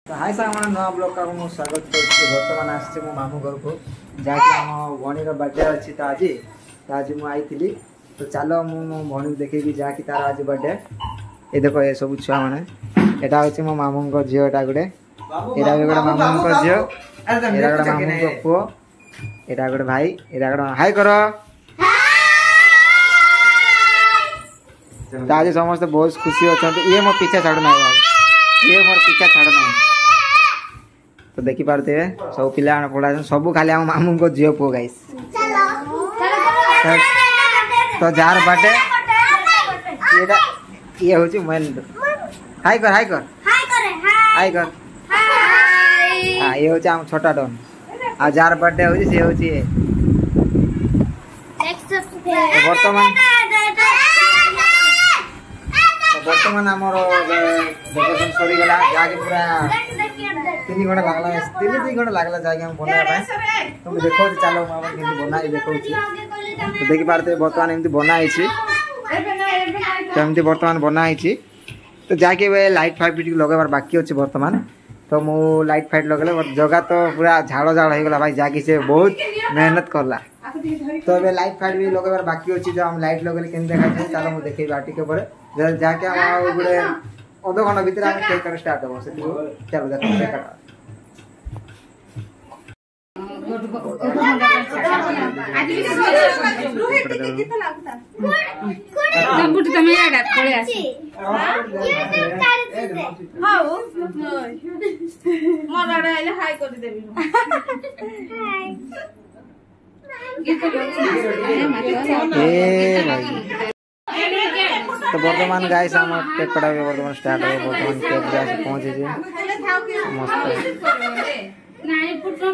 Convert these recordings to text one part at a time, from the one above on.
हाय सामान नवा ब्लॉग का मु स्वागत करछि। वर्तमान आछि मो मामू घर को जाके हम भणी रो बर्थडे अछि त आज मु आइथिली तो चलो मु मो भणी देखेबी जाके तार आज बर्थडे। ए देखो ए सब छुआ माने एटा होछि मो मामू को जियो एटा गुडे एटा गुडे मामू को जियो एटा गुडे मामू को पुओ एटा गुडे भाई एटा गुडे हाय करो हाय। आज समस्त बहुत खुशी अछंती। ये मो पीछे छाड़ ना ये मोर पीछे छाड़ ना तो देखी पारते सब पिला पढ़ा सब खाली आम मामू को झील पुओ गाइस। तो जार बाटे ये हूँ मेन हाय कर हाय कर हाय कर हाँ ये हूँ आम छोटा डन आ जार बर्थडे हूँ सी हूँ बर्तमान आमर डेकोरेशन सरीगला जाके पूरा 3 घंटा लागला 3 घंटा लागला जाके हम बनाया तुम देखो चलो बनाई देखो तो देखी पारते बर्तमान एमती बनाई तो एमती बर्तमान बनाई तो जाके वे लाइट फाइट लगेबार बाकी अच्छे बर्तमान तो मु लाइट फाइट लगले जगह तो पूरा झाड़ झाड़ हो गला भाई जाके से बहुत मेहनत करला तो ए लाइट फाइट भी लगेबार बाकी अच्छी जो हम लाइट लगेले केन देखा चलो मु देखै बाटी के ऊपर जाके हम गुडे आधा घंटा भीतर हम केक कर स्टार्ट हो से चलो देखो केक काट आज भी कित लागता बुट तमे आडा पळे आसी हां मोर आडा आइले हाय कर देबी हाय तो वर्तमान गाइस हम केक कटा वर्तमान स्टार्ट हो वर्तमान केक जाके पहुंचे जे मस्त नाही पुटनो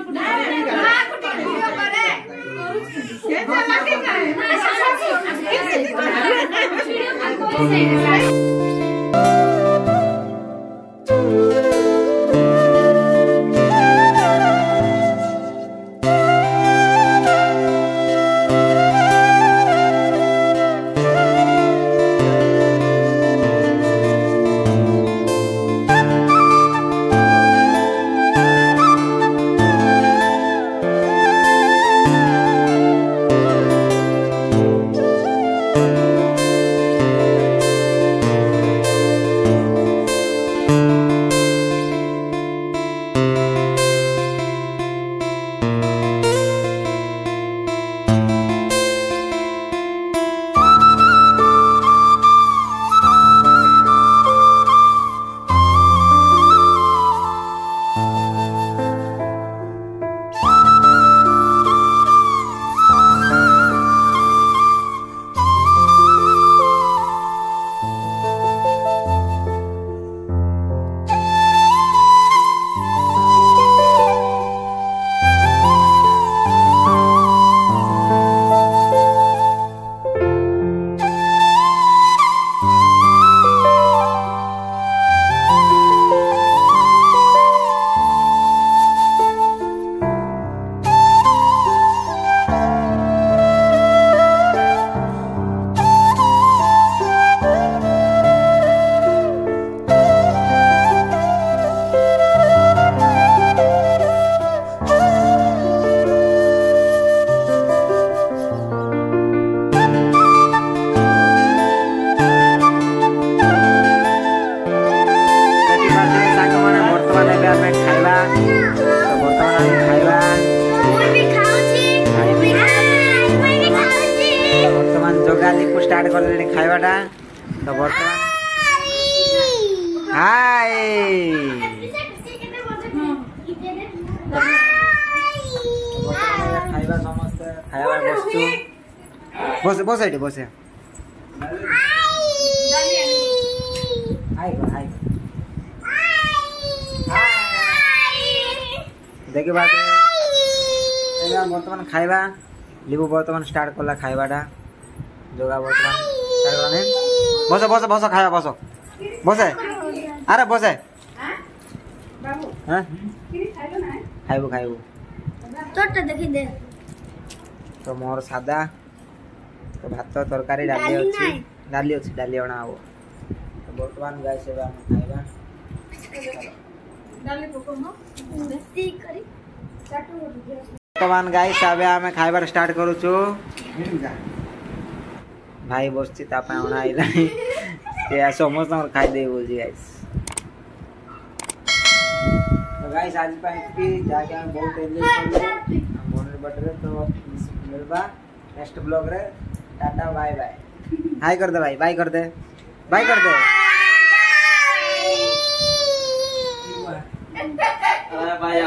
स्टार्ट कर ले खाइबाटा तो वर्तमान हाय खाइबा समस्त खाइबा बसचु बस बस आइटे बसे हाय हाय देखि बात एला वर्तमान खाइबा लिबो वर्तमान स्टार्ट करला खाइबाटा जोगा वर्तमान स्टार्ट करने बस बस बस खाया बस बसे अरे बसे बाबू हां खाइबो खाइबो तोटा देखि दे तो मोर सादा तो भात तरकारी डाली अच्छी डाली अणा हो तो वर्तमान गाय सेवा खाइबा वर्तमान गाइस आबे आमे खाइबार स्टार्ट करू छु भाई बसछि ता पे होना आइलानी ते समस्त और खाइ दे बोलजी गाइस। तो गाइस आज पे इतनी जाके हम बहुत एंजॉय करले मोनर बटरे तो मिलबा नेक्स्ट ब्लॉग रे टाटा बाय बाय। हाय कर दे भाई बाय कर दे बाय कर दे। बाय।